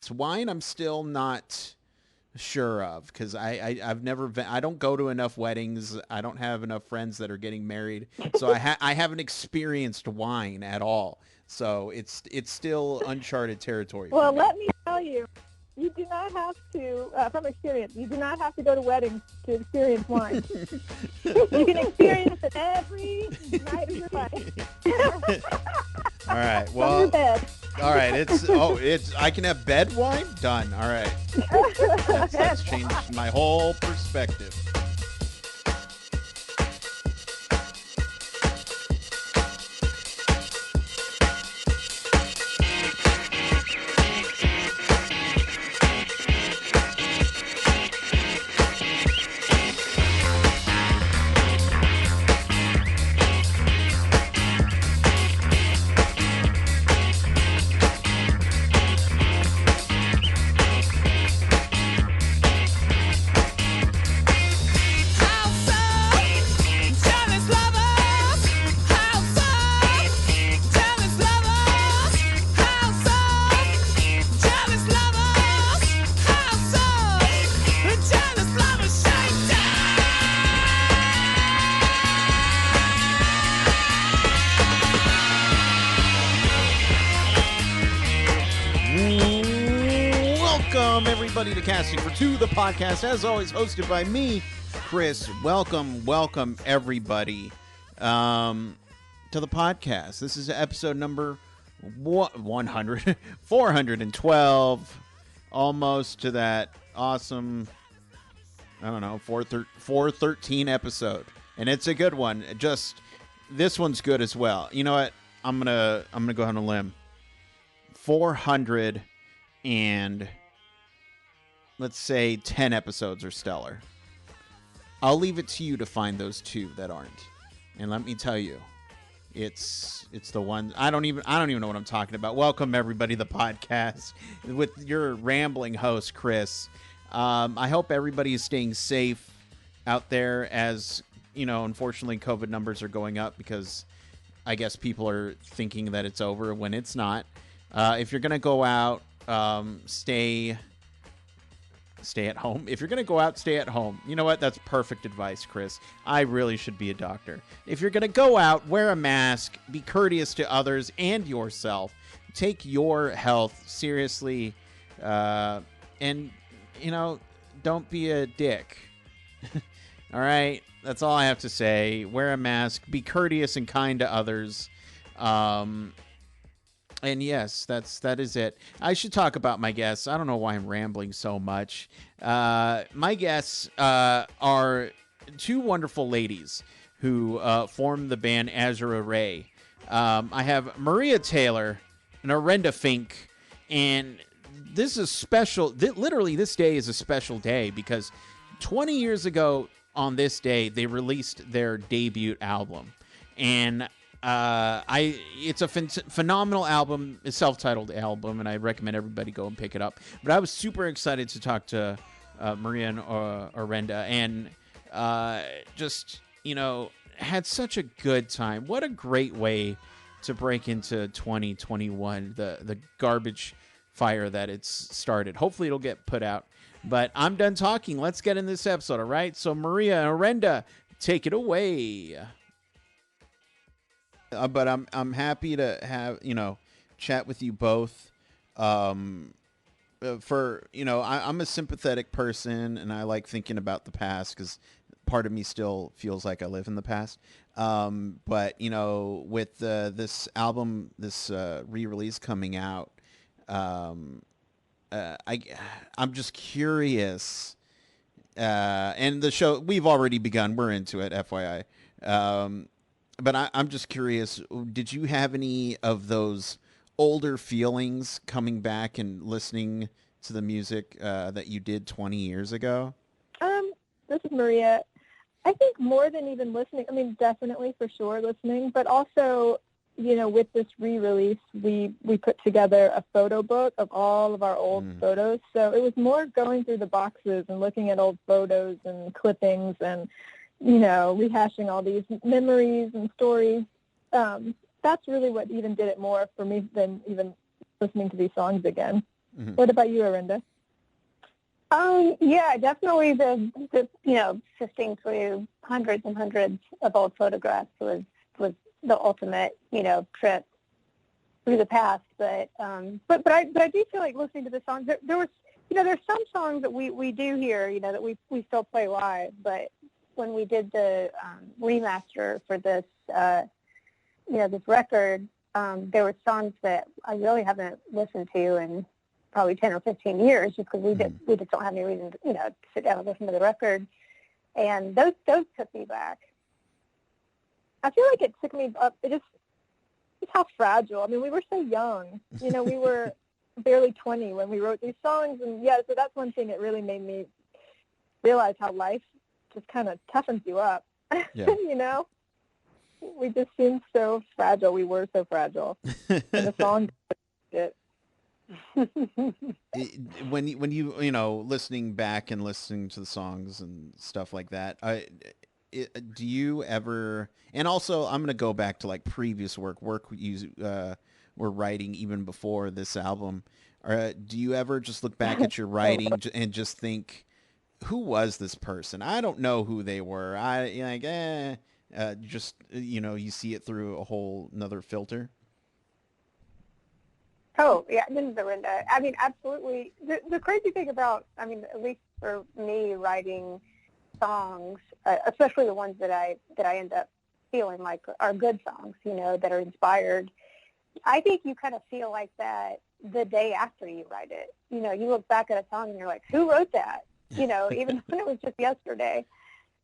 spirits. Wine, I'm still not sure of because I've never been, I don't go to enough weddings. I don't have enough friends that are getting married, so I haven't experienced wine at all. So it's still uncharted territory for Well, me. let me tell you, you do not have to, from experience, you do not have to go to weddings to experience wine. You can experience it every night of your life. All right. From your Well, bed. all right. It's I can have bed wine. Done. All right. That's changed my whole perspective. Welcome, everybody, to Casting for Two, the podcast, as always, hosted by me, Chris. Welcome, everybody, to the podcast. This is episode number 100, 412, almost to that awesome, I don't know, 413 episode. And it's a good one. This one's good as well. You know what? I'm gonna go on a limb. 400 and let's say 10 episodes are stellar. I'll leave it to you to find those two that aren't. And let me tell you, it's the one I don't even know what I'm talking about. Welcome, everybody, to the podcast with your rambling host, Chris. I hope everybody is staying safe out there, as you know, unfortunately COVID numbers are going up because I guess people are thinking that it's over when it's not. If you're gonna go out, stay at home. If you're going to go out, stay at home. You know what? That's perfect advice, Chris. I really should be a doctor. If you're going to go out, wear a mask, be courteous to others and yourself. Take your health seriously, and, you know, don't be a dick. All right? That's all I have to say. Wear a mask, be courteous and kind to others. And yes, that is it. I should talk about my guests. I don't know why I'm rambling so much. My guests are two wonderful ladies who form the band Azure Ray. I have Maria Taylor and Orenda Fink, and this is special. Literally, this day is a special day because 20 years ago on this day, they released their debut album, and it's a phenomenal album, a self-titled album, and I recommend everybody go and pick it up. But I was super excited to talk to Maria and Orenda, and just, you know, had such a good time. What a great way to break into 2021, the garbage fire that it's started. Hopefully it'll get put out. But I'm done talking. Let's get in this episode, all right? So Maria and Orenda, take it away. But I'm happy to have, you know, chat with you both. For, you know, I'm a sympathetic person, and I like thinking about the past because part of me still feels like I live in the past. But, you know, with this album, this re-release coming out, I'm just curious. And the show, we've already begun. We're into it, FYI. But I'm just curious, did you have any of those older feelings coming back and listening to the music that you did 20 years ago? This is Maria. I think more than even listening, I mean, definitely for sure listening, but also, you know, with this re-release, we put together a photo book of all of our old photos. So it was more going through the boxes and looking at old photos and clippings and, you know, rehashing all these memories and stories. That's really what even did it more for me than even listening to these songs again. Mm-hmm. What about you, Orenda? Yeah, definitely the sifting through hundreds and hundreds of old photographs was the ultimate, trip through the past. But I do feel like listening to the songs. There was, there's some songs that we do hear, that we still play live. But when we did the remaster for this, this record, there were songs that I really haven't listened to in probably 10 or 15 years, just because we just don't have any reason to, to sit down and listen to the record. And those took me back. I feel like it took me up. It's how fragile. I mean, we were so young. We were barely 20 when we wrote these songs, and so that's one thing that really made me realize how life just kind of toughens you up. Yeah. We just seemed so fragile. We were so fragile, and the song did it. When you listening back and listening to the songs and stuff like that, do you ever? And also, I'm gonna go back to like previous work you were writing even before this album. Do you ever just look back at your writing and just think, who was this person? I don't know who they were. Just you see it through a whole another filter. Oh, yeah, this is Orenda. I mean, absolutely. The crazy thing about, at least for me, writing songs, especially the ones that I end up feeling like are good songs, that are inspired, I think you kind of feel like that the day after you write it. You look back at a song and you're like, who wrote that? Even when it was just yesterday.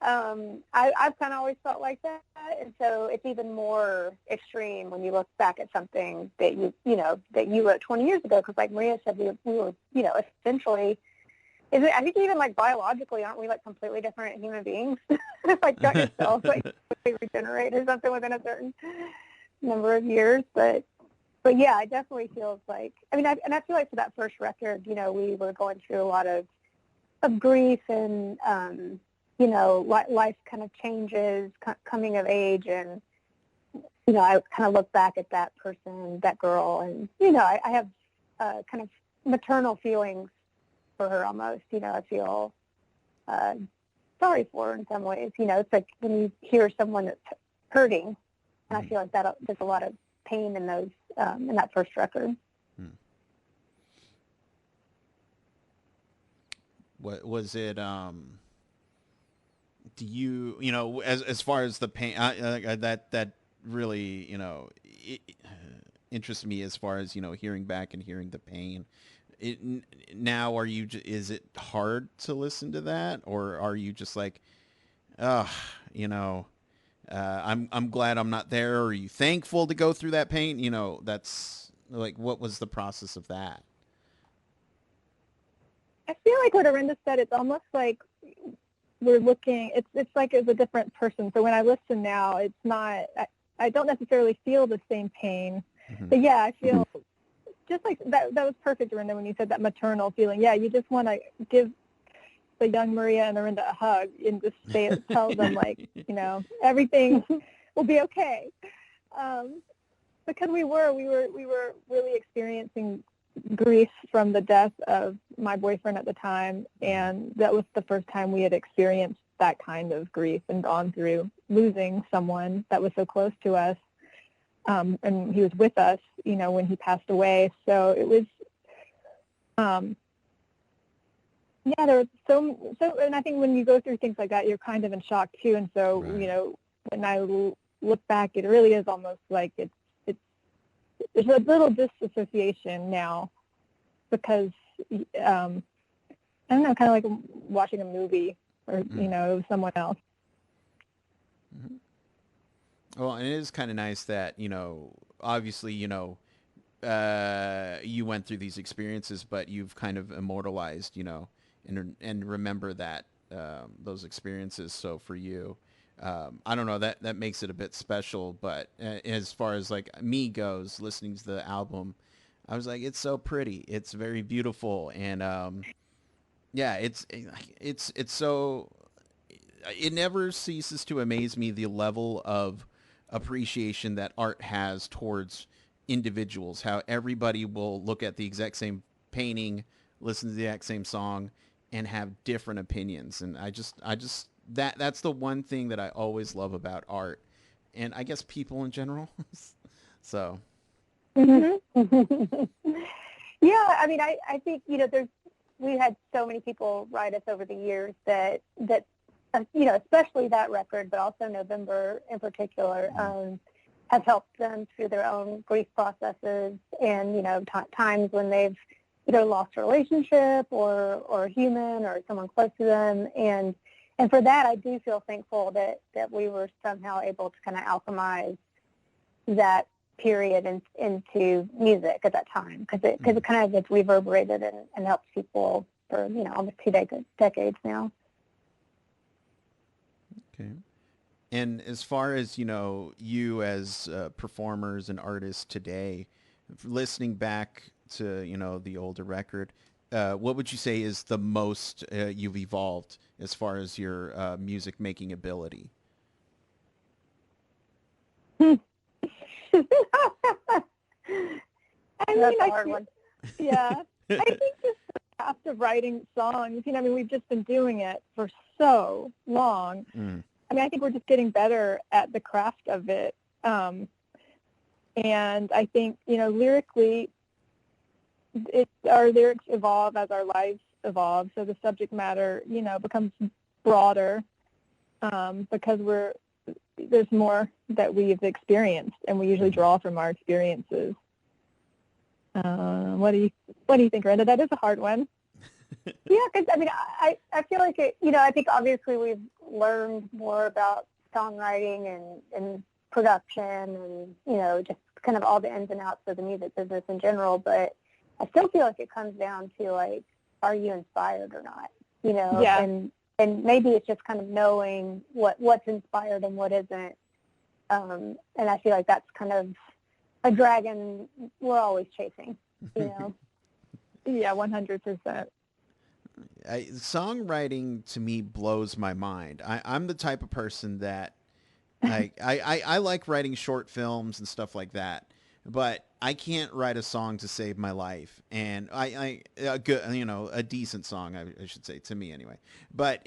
I've kind of always felt like that, and so it's even more extreme when you look back at something that you wrote 20 years ago. Because, like Maria said, we were essentially. I think even like biologically, aren't we like completely different human beings? Like got yourself like regenerate or something within a certain number of years, but yeah, it definitely feels like. I feel like for that first record, we were going through a lot of grief and. Life kind of changes, coming of age, and, I kind of look back at that person, that girl, and, I have kind of maternal feelings for her almost. I feel sorry for her in some ways. It's like when you hear someone that's hurting, and I feel like there's a lot of pain in those, in that first record. What was it? Do you as far as the pain that really it interests me as far as hearing back and hearing the pain. Now is it hard to listen to that, or are you just like, I'm glad I'm not there? Or are you thankful to go through that pain? That's like, what was the process of that? I feel like what Orenda said, it's almost like we're looking, it's like as a different person. So when I listen now, it's not, I don't necessarily feel the same pain. Mm-hmm. But yeah, I feel just like that was perfect, Orenda, when you said that maternal feeling. Yeah, you just want to give the young Maria and Orenda a hug and just tell them like, everything will be okay. Because we were really experiencing grief from the death of my boyfriend at the time, and that was the first time we had experienced that kind of grief and gone through losing someone that was so close to us, and he was with us, when he passed away. So it was, there was so, and I think when you go through things like that, you're kind of in shock too. And so, right. When I look back, it really is almost like there's a little disassociation now, because I don't know, kind of like watching a movie or someone else. Mm-hmm. Well, and it is kind of nice that obviously you went through these experiences, but you've kind of immortalized and remember that those experiences. So for you, I don't know, that makes it a bit special. But as far as like me goes, listening to the album, I was like, it's so pretty, it's very beautiful, and it's so, it never ceases to amaze me the level of appreciation that art has towards individuals. How everybody will look at the exact same painting, listen to the exact same song, and have different opinions. And I just that's the one thing that I always love about art, and I guess people in general. So. Mhm. Yeah, I mean, I think, we had so many people write us over the years that especially that record, but also November in particular, has helped them through their own grief processes and, times when they've either lost a relationship or a human or someone close to them. And for that, I do feel thankful that we were somehow able to kind of alchemize that period into music at that time, because it kind of gets reverberated and helps people for almost 2 decades now. Okay. And as far as you as performers and artists today, listening back to the older record, what would you say is the most you've evolved as far as your music making ability? That's a hard one. Yeah. I think just the craft of writing songs, we've just been doing it for so long. I think we're just getting better at the craft of it. And I think, lyrically, our lyrics evolve as our lives evolve. So the subject matter, becomes broader because there's more that we've experienced, and we usually draw from our experiences. What do you think, Orenda? That is a hard one. Yeah, because I feel like it. I think obviously we've learned more about songwriting and production, and just kind of all the ins and outs of the music business in general. But I still feel like it comes down to like, are you inspired or not? Yeah. And maybe it's just kind of knowing what's inspired and what isn't. And I feel like that's kind of a dragon we're always chasing, Yeah, 100%. Songwriting to me blows my mind. I'm the type of person that I like writing short films and stuff like that, but I can't write a song to save my life. And a good, a decent song, I should say, to me anyway. But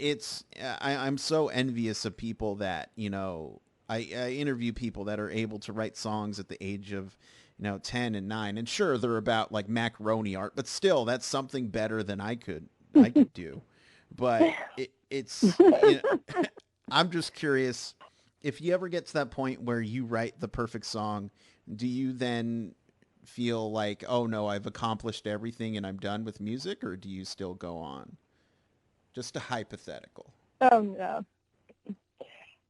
I'm so envious of people that, I interview people that are able to write songs at the age of, 10 and 9. And sure, they're about like macaroni art, but still, that's something better than I could do. But it's, I'm just curious, if you ever get to that point where you write the perfect song, do you then feel like, oh no, I've accomplished everything and I'm done with music, or do you still go on? Just a hypothetical. Oh, no.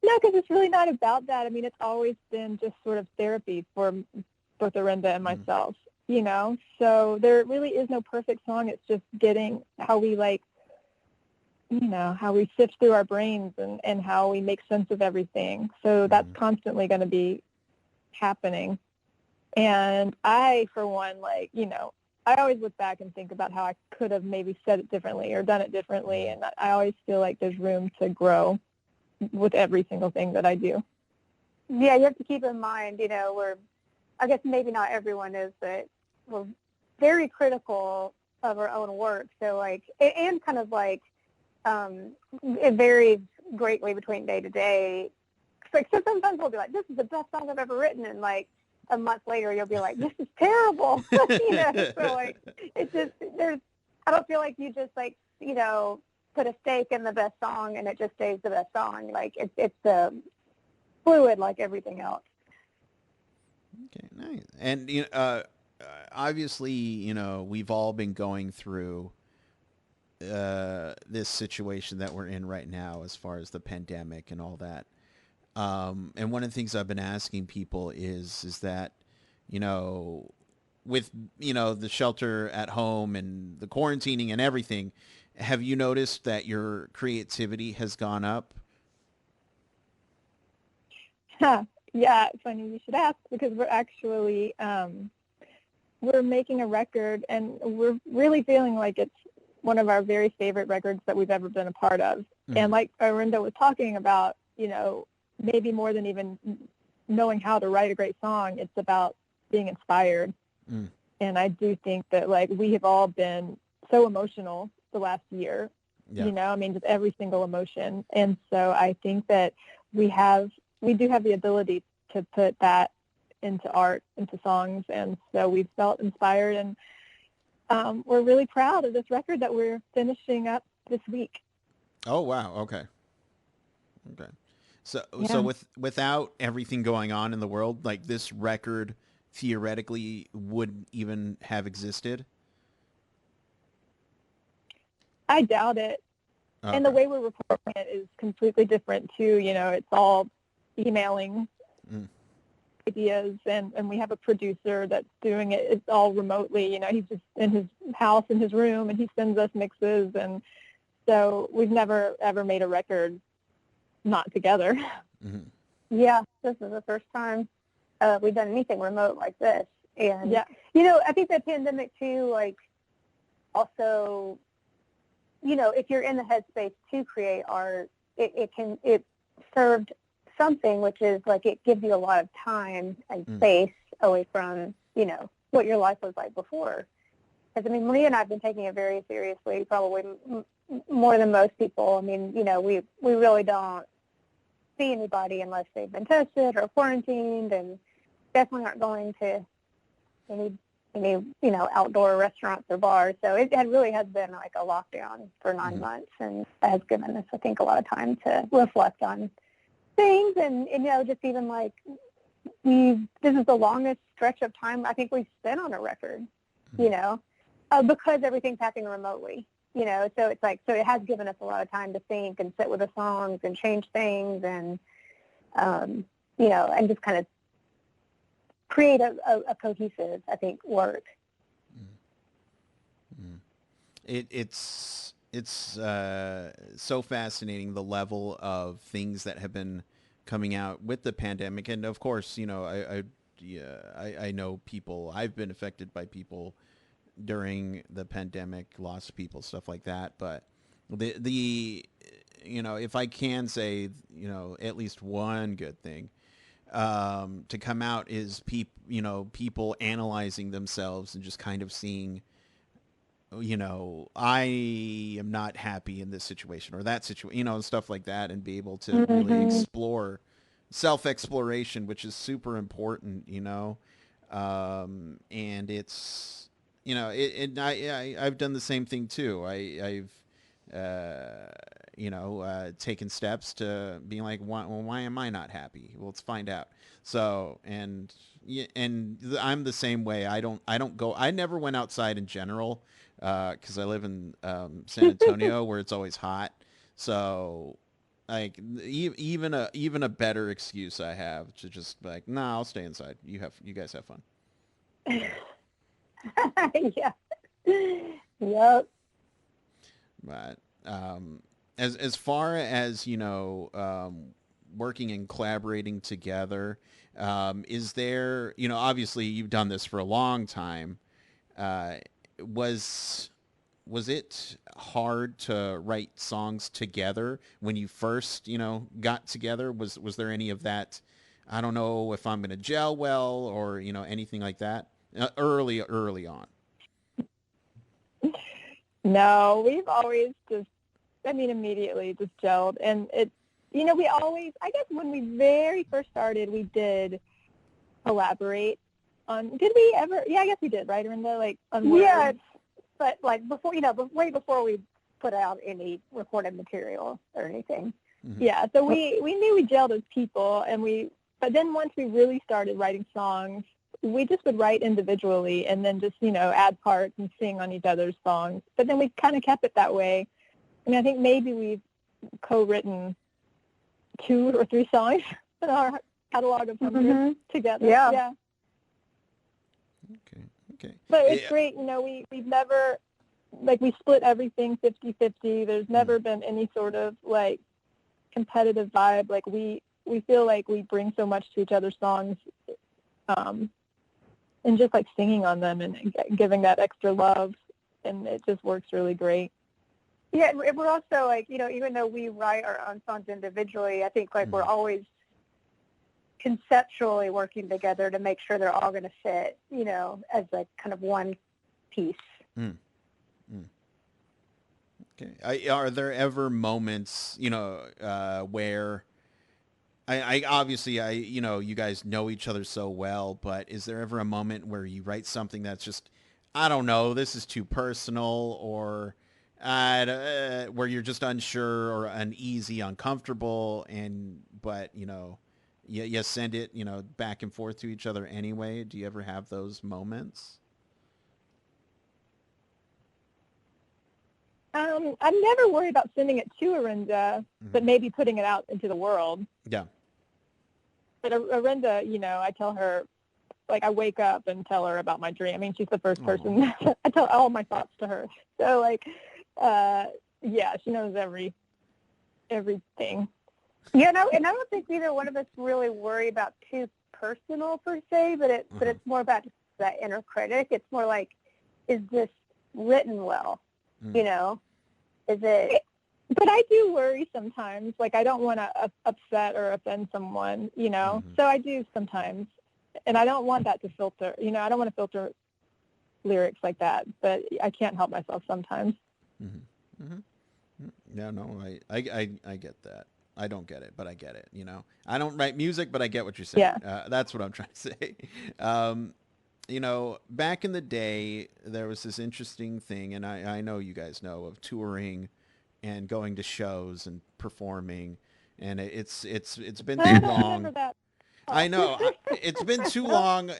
No, because it's really not about that. It's always been just sort of therapy for both Orenda and myself, So there really is no perfect song. It's just getting how we how we sift through our brains and how we make sense of everything. So that's constantly going to be happening. And I, for one, I always look back and think about how I could have maybe said it differently or done it differently. And I always feel like there's room to grow with every single thing that I do. Yeah, you have to keep in mind, I guess maybe not everyone is, but we're very critical of our own work. So and kind of it varies greatly between day to day. So sometimes we'll be like, this is the best song I've ever written, and a month later you'll be like, this is terrible. So it's just, I don't feel like you just put a stake in the best song and it just stays the best song. It's fluid like everything else. Okay, nice. And obviously, we've all been going through this situation that we're in right now, as far as the pandemic and all that. And one of the things I've been asking people is that, with the shelter at home and the quarantining and everything, have you noticed that your creativity has gone up? Yeah, funny you should ask, because we're actually we're making a record, and we're really feeling like it's one of our very favorite records that we've ever been a part of. And like Orenda was talking about, maybe more than even knowing how to write a great song, it's about being inspired. And I do think that, like, we have all been so emotional the last year, Yeah. I mean, just every single emotion. And so I think that we do have the ability to put that into art, into songs. And so we've felt inspired, and we're really proud of this record that we're finishing up this week. Oh, wow. Okay. Okay. So Yeah. without everything going on in the world, like, this record theoretically wouldn't even have existed. I doubt it. Okay. And the way we're recording it is completely different too. It's all emailing ideas, and we have a producer that's doing it. It's all remotely. He's just in his house, in his room, and he sends us mixes. And so we've never, ever made a record not together. Mm-hmm. Yeah, this is the first time we've done anything remote like this. And, Yeah. I think the pandemic, too, like, also, if you're in the headspace to create art, it served something, which is, like, it gives you a lot of time and space away from, what your life was like before. Because, I mean, Maria and I have been taking it very seriously, probably more than most people. I mean, we really don't see anybody unless they've been tested or quarantined, and definitely aren't going to any outdoor restaurants or bars. So it really has been like a lockdown for 9 months, and that has given us, I think, a lot of time to reflect on things, and just even like this is the longest stretch of time I think we've spent on a record, because everything's happening remotely. So it's like, so it has given us a lot of time to think and sit with the songs and change things, and, and just kind of create a cohesive, I think, work. It's so fascinating, the level of things that have been coming out with the pandemic. And of course, I know people, I've been affected by people during the pandemic, lost people, stuff like that. But the if I can say, at least one good thing to come out is people analyzing themselves and just kind of seeing, I am not happy in this situation or that situation, stuff like that, and be able to really explore self-exploration, which is super important, and it's, I've done the same thing too. I've taken steps to being like, why am I not happy? Well, let's find out. So, and I'm the same way. I never went outside in general, because I live in San Antonio where it's always hot. So, like, even a better excuse I have to just be like, nah, I'll stay inside. You guys have fun. Yeah. Yep. But as far as working and collaborating together, is there, obviously you've done this for a long time. Was it hard to write songs together when you first got together? Was there any of that? I don't know if I'm going to gel well, or anything like that early on. No, we've always just, immediately just gelled. And it, we always, I guess when we very first started, we did collaborate on, did we ever? Yeah, I guess we did, right, Orenda? Like, on words. Yeah, but like before, way before we put out any recorded material or anything. Mm-hmm. Yeah, so we knew we gelled as people, but then once we really started writing songs, we just would write individually and then just, add parts and sing on each other's songs. But then we kind of kept it that way. I think maybe we've co-written 2 or 3 songs in our catalog of hundreds together. Yeah. Okay. But it's great. We've never, like, we split everything 50-50. There's never been any sort of, like, competitive vibe. Like, we feel like we bring so much to each other's songs, and just, like, singing on them and giving that extra love, and it just works really great. Yeah, we're also, like, even though we write our own songs individually, I think, like, we're always conceptually working together to make sure they're all going to fit, as like kind of one piece. Mm. Mm. Okay. Are there ever moments, where I obviously you guys know each other so well, but is there ever a moment where you write something that's just, I don't know, this is too personal, or where you're just unsure or uneasy, uncomfortable, but you send it, back and forth to each other anyway? Do you ever have those moments? I'm never worried about sending it to Orenda, but maybe putting it out into the world. Yeah. But Orenda, I tell her, like, I wake up and tell her about my dream. I mean, she's the first person. I tell all my thoughts to her. So, like, yeah, she knows everything. And I don't think either one of us really worry about too personal per se, but it's more about that inner critic. It's more like, is this written well? Is it? But I do worry sometimes. Like, I don't want to upset or offend someone, So I do sometimes. And I don't want that to filter, I don't want to filter lyrics like that. But I can't help myself sometimes. Mm-hmm. Mm-hmm. Yeah, no, I get that. I don't get it, but I get it, I don't write music, but I get what you're saying. Yeah. That's what I'm trying to say. Back in the day, there was this interesting thing, and I know you guys know, of touring and going to shows and performing, and it's been too long. I know it's been too long.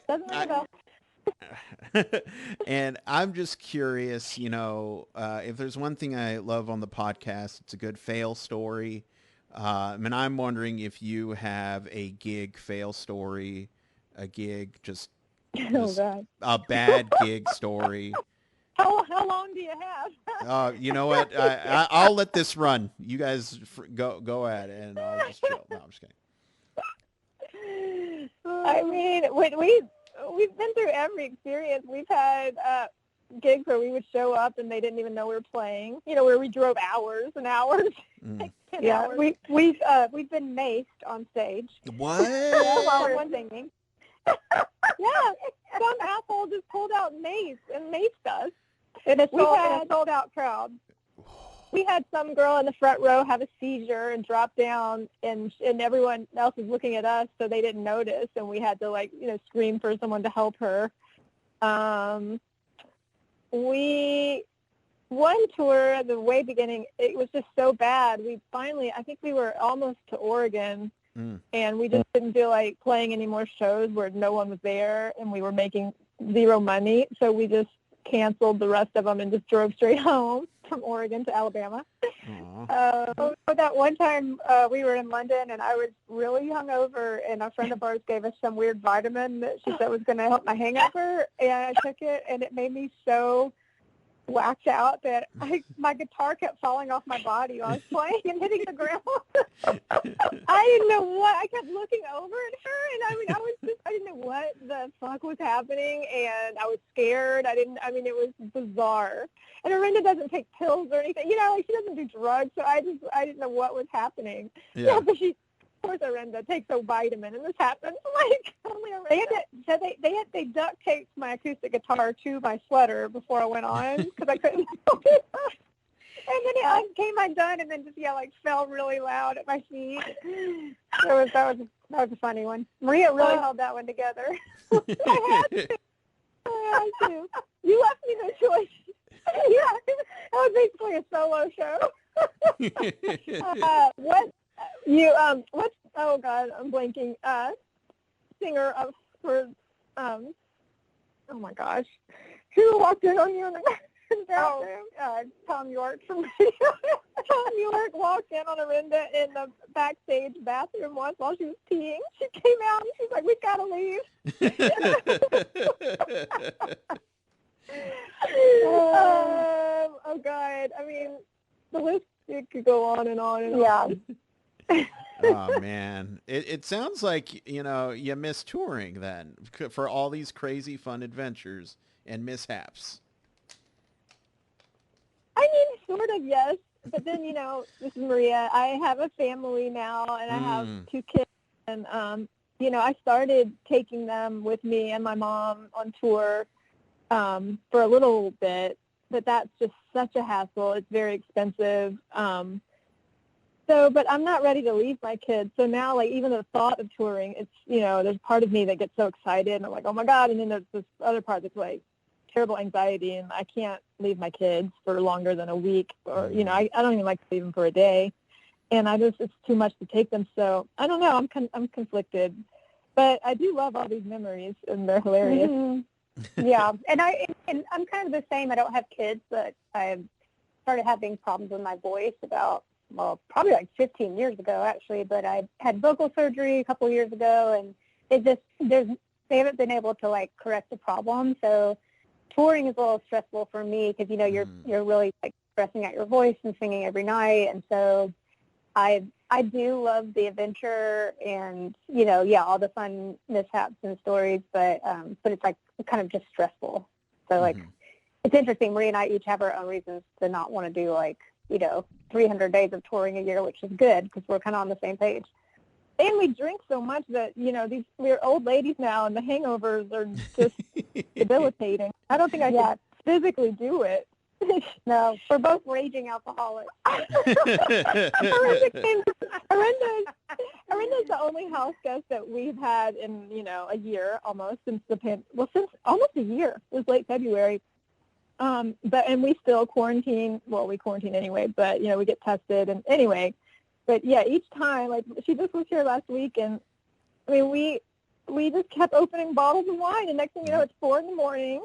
And I'm just curious, if there's one thing I love on the podcast, it's a good fail story. And I'm wondering if you have a gig fail story, a gig just a bad gig story. How long do you have? You know what? I'll let this run. You guys go at it, and I'll just chill. No, I'm just kidding. I mean, we've been through every experience. We've had gigs where we would show up and they didn't even know we were playing. Where we drove hours and hours. Like 10 hours. We've been maced on stage. What? While we're singing. Yeah, some asshole just pulled out mace and maced us. In a sold out crowd. We had some girl in the front row have a seizure and drop down, and everyone else was looking at us, so they didn't notice, and we had to scream for someone to help her. One tour at the way beginning, it was just so bad. I think we were almost to Oregon, and we just didn't feel like playing any more shows where no one was there, and we were making zero money, so we just canceled the rest of them and just drove straight home from Oregon to Alabama. That one time we were in London, and I was really hungover, and a friend of ours gave us some weird vitamin that she said was going to help my hangover, and I took it, and it made me so whacked out that my guitar kept falling off my body while I was playing and hitting the ground. I didn't know what. I kept looking over at her, and I didn't know what the fuck was happening, and I was scared. It was bizarre. And Orenda doesn't take pills or anything. She doesn't do drugs, so I didn't know what was happening. Yeah. But of course, Orenda takes a vitamin, and this happens. Only Orenda. They duct taped my acoustic guitar to my sweater before I went on because I couldn't. And then it came undone, and then just fell really loud at my feet. That was a funny one. Maria really held that one together. I had to. You left me no choice. Yeah, that was basically a solo show. What's oh god, I'm blanking. Singer oh my gosh, who walked in on you in the bathroom? Tom York from Tom York walked in on Orenda in the backstage bathroom once while she was peeing. She came out and she's like, "We gotta leave." Oh god, the list could go on and on and on. Oh man, it sounds like you miss touring then for all these crazy fun adventures and mishaps. Sort of, yes, but then this is Maria. I have a family now, and I have 2 kids, and I started taking them with me and my mom on tour for a little bit, but that's just such a hassle. It's very expensive. But I'm not ready to leave my kids. So now, like, even the thought of touring, it's, there's part of me that gets so excited, and I'm like, oh my God. And then there's this other part that's like terrible anxiety, and I can't leave my kids for longer than a week, or, I don't even like to leave them for a day. And it's too much to take them. So I don't know. I'm conflicted, but I do love all these memories, and they're hilarious. Mm-hmm. Yeah. And I'm kind of the same. I don't have kids, but I started having problems with my voice probably like 15 years ago, actually. But I had vocal surgery a couple of years ago, and they haven't been able to, like, correct the problem. So touring is a little stressful for me because, you're really, like, stressing out your voice and singing every night. And so I do love the adventure and, all the fun mishaps and stories, but it's, like, kind of just stressful. So, like, it's interesting. Marie and I each have our own reasons to not want to do, like, 300 days of touring a year, which is good because we're kind of on the same page. And we drink so much that, we're old ladies now, and the hangovers are just debilitating. I don't think I could physically do it. No, we're both raging alcoholics. Orenda's the only house guest that we've had in, a year almost since since almost a year. It was late February. And we still quarantine. Well, we quarantine anyway, but, we get tested. And anyway, but yeah, each time, like, she just was here last week, and I mean, we just kept opening bottles of wine, and next thing you know, it's 4 a.m,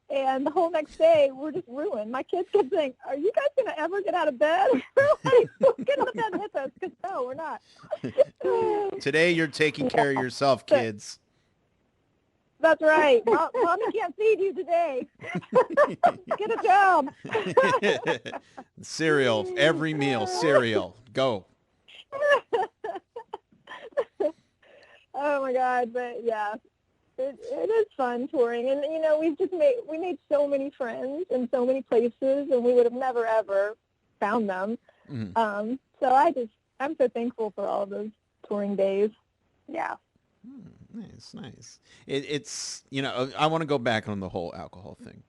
and the whole next day, we're just ruined. My kids kept saying, are you guys going to ever get out of bed? We're like, well, get out of bed with us, because no, we're not. Today, you're taking care of yourself, kids. That's right. Mommy can't feed you today. Get a job. Cereal, every meal, cereal. Go. Oh my God, but yeah, it is fun touring, and we made so many friends in so many places, and we would have never ever found them. Mm-hmm. So I'm so thankful for all those touring days. Yeah. Nice. It's I want to go back on the whole alcohol thing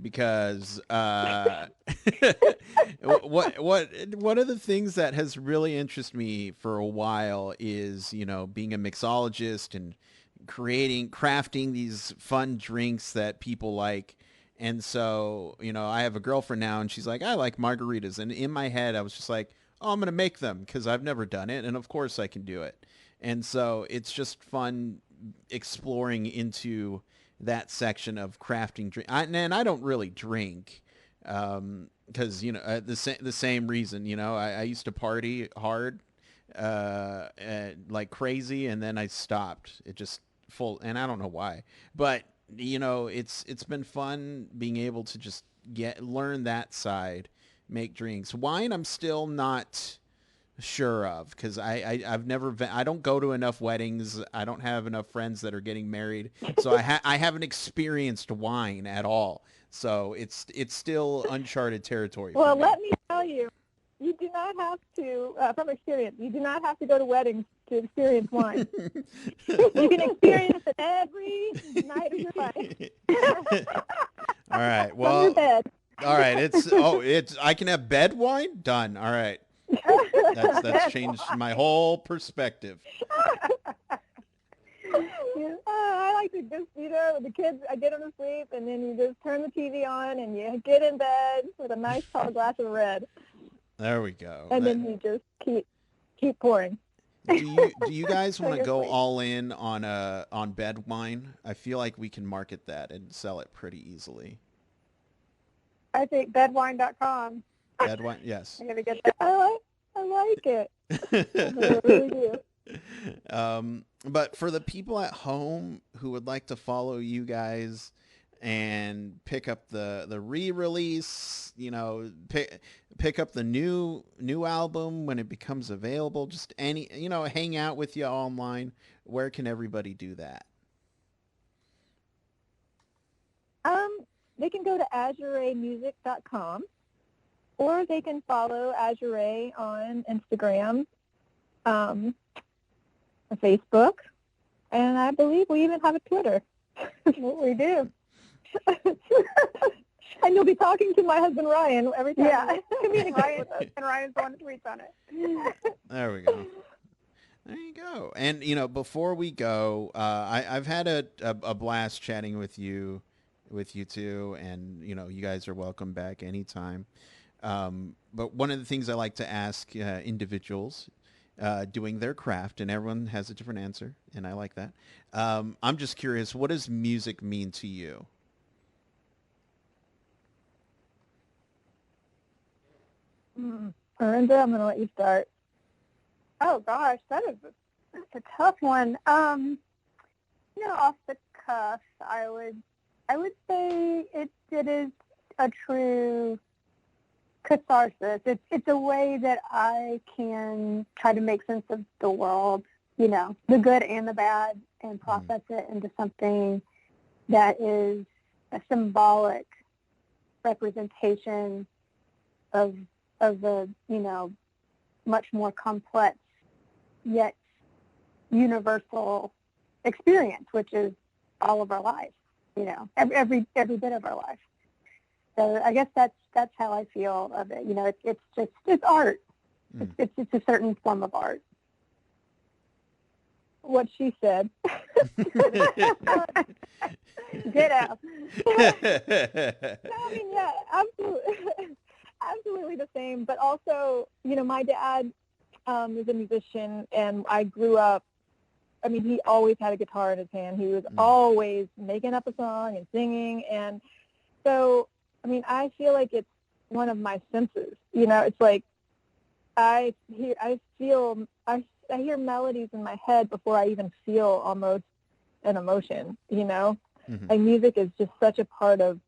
because one of the things that has really interested me for a while is being a mixologist and crafting these fun drinks that people like. And so I have a girlfriend now, and she's like, I like margaritas, and in my head I was just like, oh, I'm gonna make them because I've never done it, and of course I can do it. And so it's just fun exploring into that section of crafting drink. And I don't really drink because the same reason. I used to party hard like crazy, and then I stopped. It just and I don't know why, but it's been fun being able to just learn that side, make drinks. Wine, I'm still not sure of because I've never I don't go to enough weddings. I don't have enough friends that are getting married, so I haven't experienced wine at all. So it's still uncharted territory. Well, let me tell you, you do not have to, from experience, you do not have to go to weddings to experience wine. You can experience it every night of your life. All right. Well, from your bed. All right. I can have bed wine. Done. All right. That's changed my whole perspective. I like to just, the kids, I get them to sleep, and then you just turn the TV on, and you get in bed with a nice tall glass of red. There we go. And then you just keep pouring. Do you guys want to go all in on bed wine? I feel like we can market that and sell it pretty easily. I think bedwine.com. Bed wine, yes. I'm gonna get that. I like it. I really do. But for the people at home who would like to follow you guys and pick up the re-release, pick up the new album when it becomes available, just hang out with you online, where can everybody do that? They can go to azureraymusic.com, or they can follow Azure Ray on Instagram, Facebook, And I believe we even have a Twitter. We do. And you'll be talking to my husband Ryan every time. Yeah. you communicate with us. And Ryan's the one who tweets on it. There we go. There you go. And, before we go, I've had a blast chatting with you two, and, you guys are welcome back anytime. But one of the things I like to ask individuals doing their craft, and everyone has a different answer, and I like that. I'm just curious, what does music mean to you? Orenda, I'm going to let you start. Oh gosh, that's a tough one. Off the cuff, I would say it is a true catharsis. It's a way that I can try to make sense of the world, the good and the bad, and process it into something that is a symbolic representation of the, much more complex yet universal experience, which is all of our lives, every bit of our life. So I guess that's how I feel of it. It's art. It's a certain form of art. What she said. Ditto. Yeah, absolutely the same. But also, my dad is a musician, and I grew up. He always had a guitar in his hand. He was always making up a song and singing, and so. I feel like it's one of my senses. It's like I hear melodies in my head before I even feel almost an emotion. Like music is just such a part of.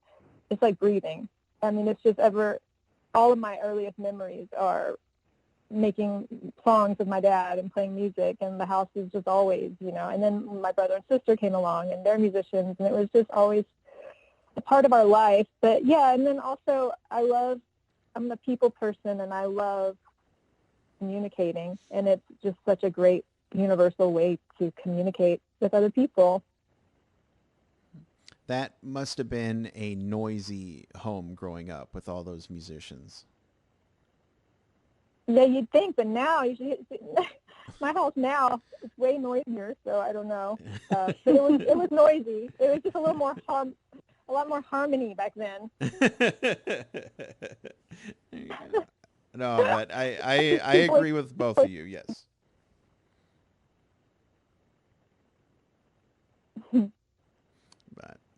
It's like breathing. It's just all of my earliest memories are making songs with my dad and playing music, and the house is just always, And then my brother and sister came along, and they're musicians, and it was just always a part of our life. But yeah, and then also I'm a people person, and I love communicating, and it's just such a great universal way to communicate with other people. That must have been a noisy home growing up with all those musicians. Yeah, you'd think, but now my house now is way noisier, so I don't know. But it was noisy. It was just a little more a lot more harmony back then. No, but I agree with both of you. Yes.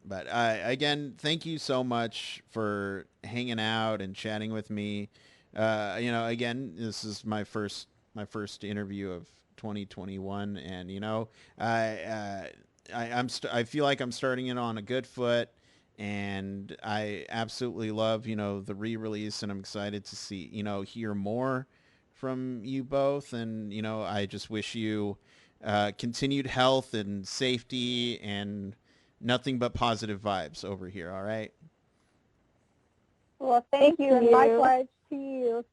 But again, thank you so much for hanging out and chatting with me. Again, this is my first interview of 2021, and I feel like I'm starting it on a good foot. And I absolutely love, the re-release, and I'm excited to see, hear more from you both. And, I just wish you continued health and safety and nothing but positive vibes over here. All right. Well, thank you, and likewise to you.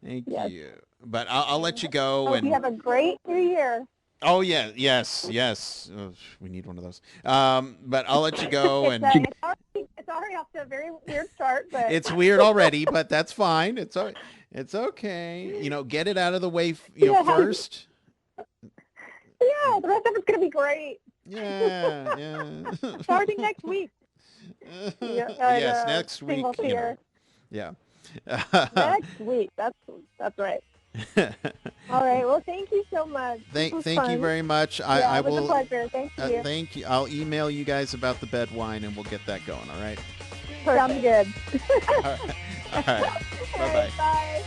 Thank you. But I'll let you go. And you have a great new year. Oh, yeah. Yes. Oh, we need one of those. But I'll let you go. It's already off to a very weird start. But it's weird already, but that's fine. It's okay. Get it out of the way, first. Yeah, the rest of it's going to be great. Yeah. Starting next week. Yes, next week. Yeah. Next week. That's right. All right. Well, thank you so much. Thank you very much. It was a pleasure. Thank you. Thank you. I'll email you guys about the bed wine, and we'll get that going. All right. Sounds good. All right. Bye-bye. Bye.